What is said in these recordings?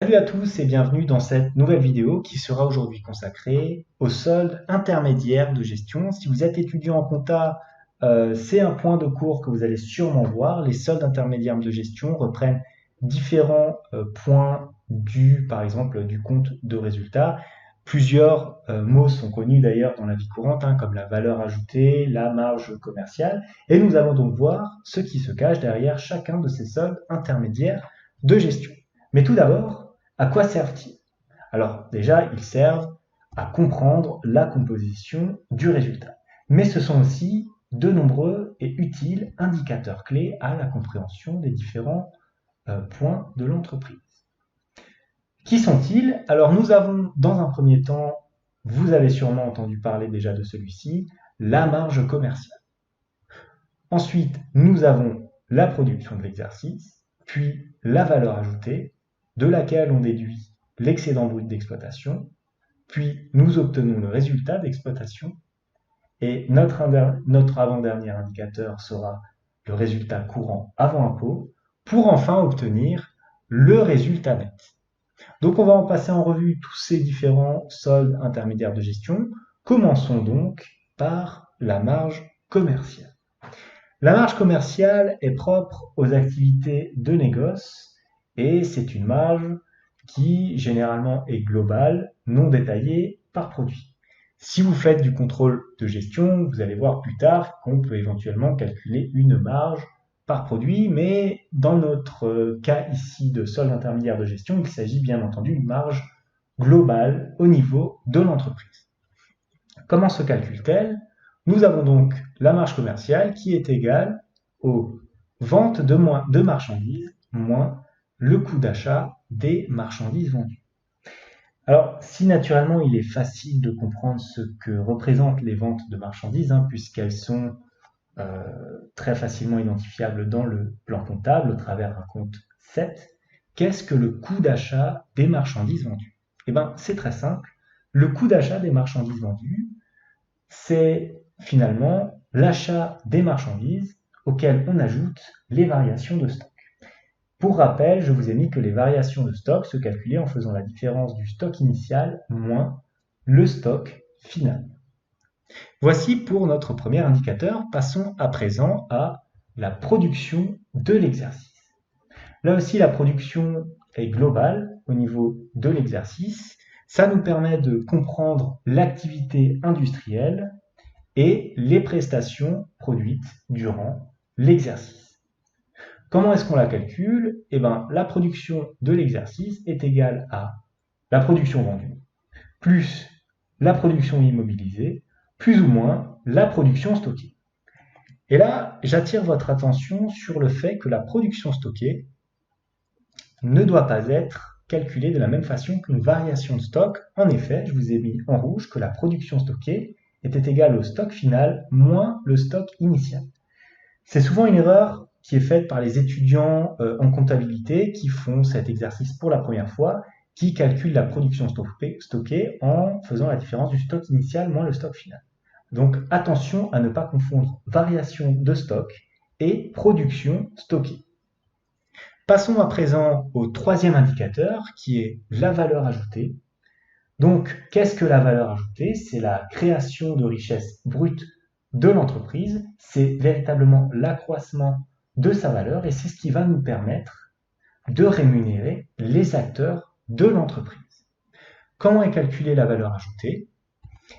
Salut à tous et bienvenue dans cette nouvelle vidéo qui sera aujourd'hui consacrée aux soldes intermédiaires de gestion. Si vous êtes étudiant en compta, c'est un point de cours que vous allez sûrement voir. Les soldes intermédiaires de gestion reprennent différents points par exemple, du compte de résultat. Plusieurs mots sont connus d'ailleurs dans la vie courante, comme la valeur ajoutée, la marge commerciale. Et nous allons donc voir ce qui se cache derrière chacun de ces soldes intermédiaires de gestion. Mais tout d'abord, à quoi servent-ils? Alors déjà, ils servent à comprendre la composition du résultat. Mais ce sont aussi de nombreux et utiles indicateurs clés à la compréhension des différents points de l'entreprise. Qui sont-ils? Alors nous avons dans un premier temps, vous avez sûrement entendu parler déjà de celui-ci, la marge commerciale. Ensuite, nous avons la production de l'exercice, puis la valeur ajoutée, de laquelle on déduit l'excédent brut d'exploitation, puis nous obtenons le résultat d'exploitation, et notre avant-dernier indicateur sera le résultat courant avant impôt, pour enfin obtenir le résultat net. Donc on va en passer en revue tous ces différents soldes intermédiaires de gestion. Commençons donc par la marge commerciale. La marge commerciale est propre aux activités de négoce et c'est une marge qui généralement est globale, non détaillée par produit. Si vous faites du contrôle de gestion, vous allez voir plus tard qu'on peut éventuellement calculer une marge par produit, mais dans notre cas ici de solde intermédiaire de gestion, il s'agit bien entendu d'une marge globale au niveau de l'entreprise. Comment se calcule-t-elle? Nous avons donc la marge commerciale qui est égale aux ventes de marchandises moins le coût d'achat des marchandises vendues. Alors, si naturellement il est facile de comprendre ce que représentent les ventes de marchandises, puisqu'elles sont très facilement identifiables dans le plan comptable au travers d'un compte 7, qu'est-ce que le coût d'achat des marchandises vendues? Eh bien, c'est très simple. Le coût d'achat des marchandises vendues, c'est finalement l'achat des marchandises auxquelles on ajoute les variations de stock. Pour rappel, je vous ai mis que les variations de stock se calculaient en faisant la différence du stock initial moins le stock final. Voici pour notre premier indicateur. Passons à présent à la production de l'exercice. Là aussi, la production est globale au niveau de l'exercice. Ça nous permet de comprendre l'activité industrielle et les prestations produites durant l'exercice. Comment est-ce qu'on la calcule? Eh bien, la production de l'exercice est égale à la production vendue, plus la production immobilisée, plus ou moins la production stockée. Et là, j'attire votre attention sur le fait que la production stockée ne doit pas être calculée de la même façon qu'une variation de stock. En effet, je vous ai mis en rouge que la production stockée était égale au stock final moins le stock initial. C'est souvent une erreur qui est faite par les étudiants en comptabilité qui font cet exercice pour la première fois, qui calculent la production stockée en faisant la différence du stock initial moins le stock final. Donc attention à ne pas confondre variation de stock et production stockée. Passons à présent au troisième indicateur qui est la valeur ajoutée. Donc qu'est-ce que la valeur ajoutée? C'est la création de richesse brute de l'entreprise, c'est véritablement l'accroissement de sa valeur et c'est ce qui va nous permettre de rémunérer les acteurs de l'entreprise. Comment est calculée la valeur ajoutée?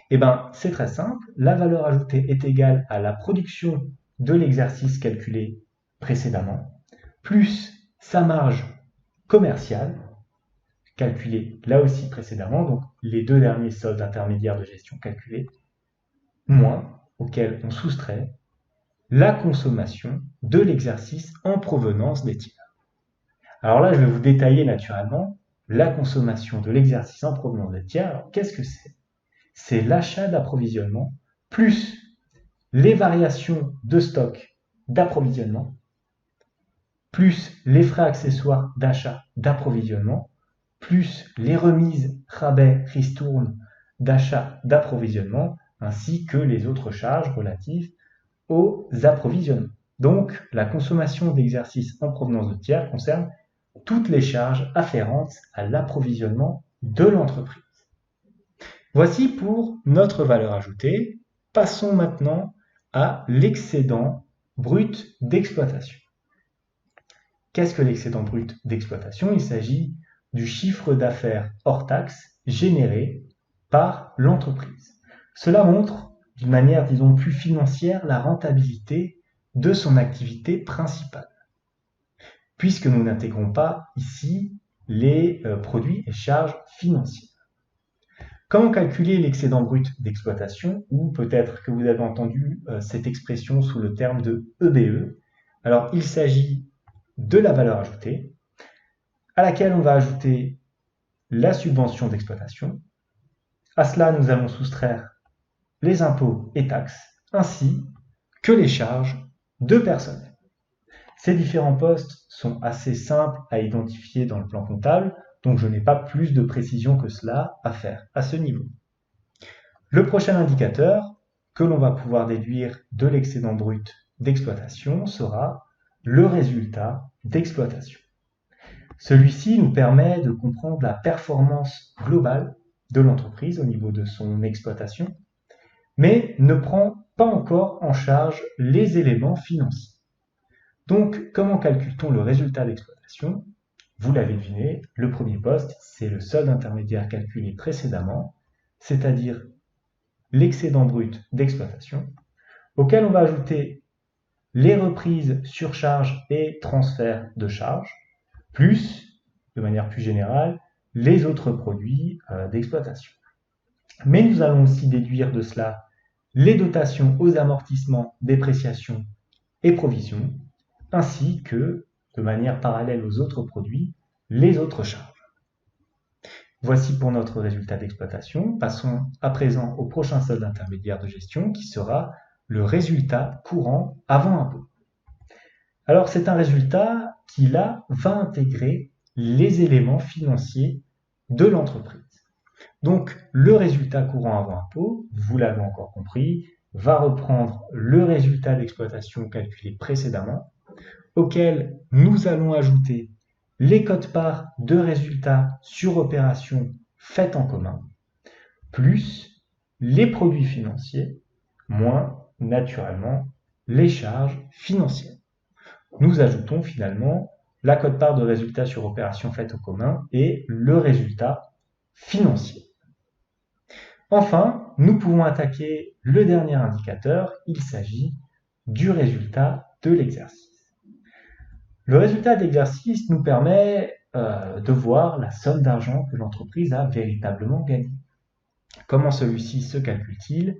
Eh bien, c'est très simple. La valeur ajoutée est égale à la production de l'exercice calculé précédemment, plus sa marge commerciale, calculée là aussi précédemment, donc les deux derniers soldes intermédiaires de gestion calculés, moins auquel on soustrait la consommation de l'exercice en provenance des tiers. Alors là, je vais vous détailler naturellement la consommation de l'exercice en provenance des tiers. Alors, qu'est-ce que c'est? C'est l'achat d'approvisionnement plus les variations de stock d'approvisionnement plus les frais accessoires d'achat d'approvisionnement plus les remises, rabais, ristournes d'achat d'approvisionnement ainsi que les autres charges relatives aux approvisionnements. Donc, la consommation d'exercices en provenance de tiers concerne toutes les charges afférentes à l'approvisionnement de l'entreprise. Voici pour notre valeur ajoutée. Passons maintenant à l'excédent brut d'exploitation. Qu'est-ce que l'excédent brut d'exploitation? Il s'agit du chiffre d'affaires hors taxe généré par l'entreprise. Cela montre d'une manière, disons, plus financière la rentabilité de son activité principale, puisque nous n'intégrons pas ici les produits et charges financières. Comment calculer l'excédent brut d'exploitation? Ou peut-être que vous avez entendu cette expression sous le terme de EBE. Alors, il s'agit de la valeur ajoutée, à laquelle on va ajouter la subvention d'exploitation. À cela, nous allons soustraire les impôts et taxes, ainsi que les charges de personnel. Ces différents postes sont assez simples à identifier dans le plan comptable, donc je n'ai pas plus de précision que cela à faire à ce niveau. Le prochain indicateur que l'on va pouvoir déduire de l'excédent brut d'exploitation sera le résultat d'exploitation. Celui-ci nous permet de comprendre la performance globale de l'entreprise au niveau de son exploitation, mais ne prend pas encore en charge les éléments financiers. Donc, comment calcule-t-on le résultat d'exploitation? Vous l'avez deviné, le premier poste, c'est le solde intermédiaire calculé précédemment, c'est-à-dire l'excédent brut d'exploitation, auquel on va ajouter les reprises, surcharges et transferts de charges, plus, de manière plus générale, les autres produits d'exploitation. Mais nous allons aussi déduire de cela les dotations aux amortissements, dépréciations et provisions, ainsi que, de manière parallèle aux autres produits, les autres charges. Voici pour notre résultat d'exploitation. Passons à présent au prochain solde intermédiaire de gestion qui sera le résultat courant avant impôt. Alors c'est un résultat qui là va intégrer les éléments financiers de l'entreprise. Donc le résultat courant avant impôt, vous l'avez encore compris, va reprendre le résultat d'exploitation calculé précédemment, auquel nous allons ajouter les quotes-parts de résultats sur opération faites en commun, plus les produits financiers, moins naturellement les charges financières. Nous ajoutons finalement la quote-part de résultats sur opération faites en commun et le résultat financier. Enfin, nous pouvons attaquer le dernier indicateur, il s'agit du résultat de l'exercice. Le résultat d'exercice nous permet de voir la somme d'argent que l'entreprise a véritablement gagnée. Comment celui-ci se calcule-t-il?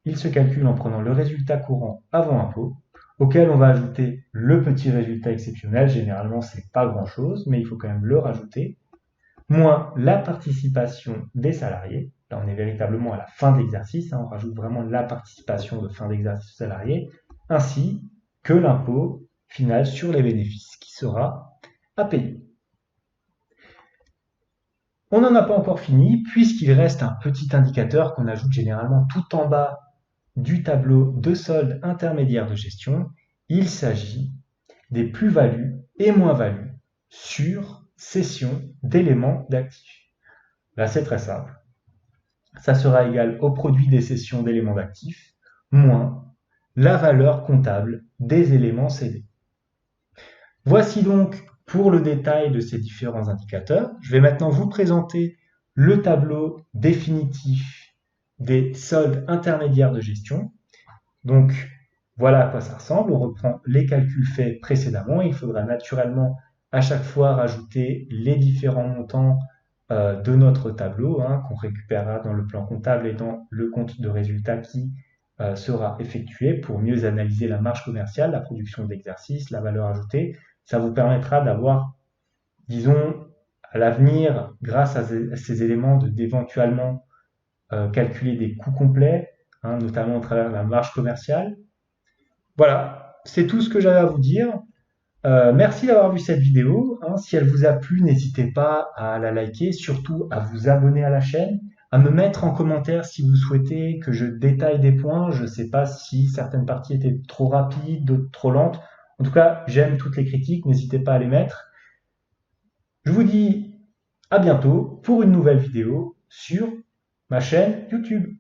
Il se calcule en prenant le résultat courant avant impôt, auquel on va ajouter le petit résultat exceptionnel. Généralement, ce n'est pas grand-chose, mais il faut quand même le rajouter, moins la participation des salariés. Là, on est véritablement à la fin de l'exercice, on rajoute vraiment la participation de fin d'exercice aux salariés, ainsi que l'impôt final sur les bénéfices qui sera à payer. On n'en a pas encore fini puisqu'il reste un petit indicateur qu'on ajoute généralement tout en bas du tableau de solde intermédiaire de gestion. Il s'agit des plus-values et moins-values sur cession d'éléments d'actifs. Là, c'est très simple. Ça sera égal au produit des cessions d'éléments d'actifs moins la valeur comptable des éléments cédés. Voici donc pour le détail de ces différents indicateurs. Je vais maintenant vous présenter le tableau définitif des soldes intermédiaires de gestion. Donc, voilà à quoi ça ressemble. On reprend les calculs faits précédemment. Il faudra naturellement à chaque fois rajouter les différents montants de notre tableau qu'on récupérera dans le plan comptable et dans le compte de résultat qui sera effectué pour mieux analyser la marge commerciale, la production d'exercice, la valeur ajoutée. Ça vous permettra d'avoir, disons, à l'avenir, grâce à ces éléments, d'éventuellement calculer des coûts complets, notamment à travers la marge commerciale. Voilà, c'est tout ce que j'avais à vous dire. Merci d'avoir vu cette vidéo. Si elle vous a plu, n'hésitez pas à la liker, surtout à vous abonner à la chaîne, à me mettre en commentaire si vous souhaitez que je détaille des points. Je ne sais pas si certaines parties étaient trop rapides, d'autres trop lentes. En tout cas, j'aime toutes les critiques, n'hésitez pas à les mettre. Je vous dis à bientôt pour une nouvelle vidéo sur ma chaîne YouTube.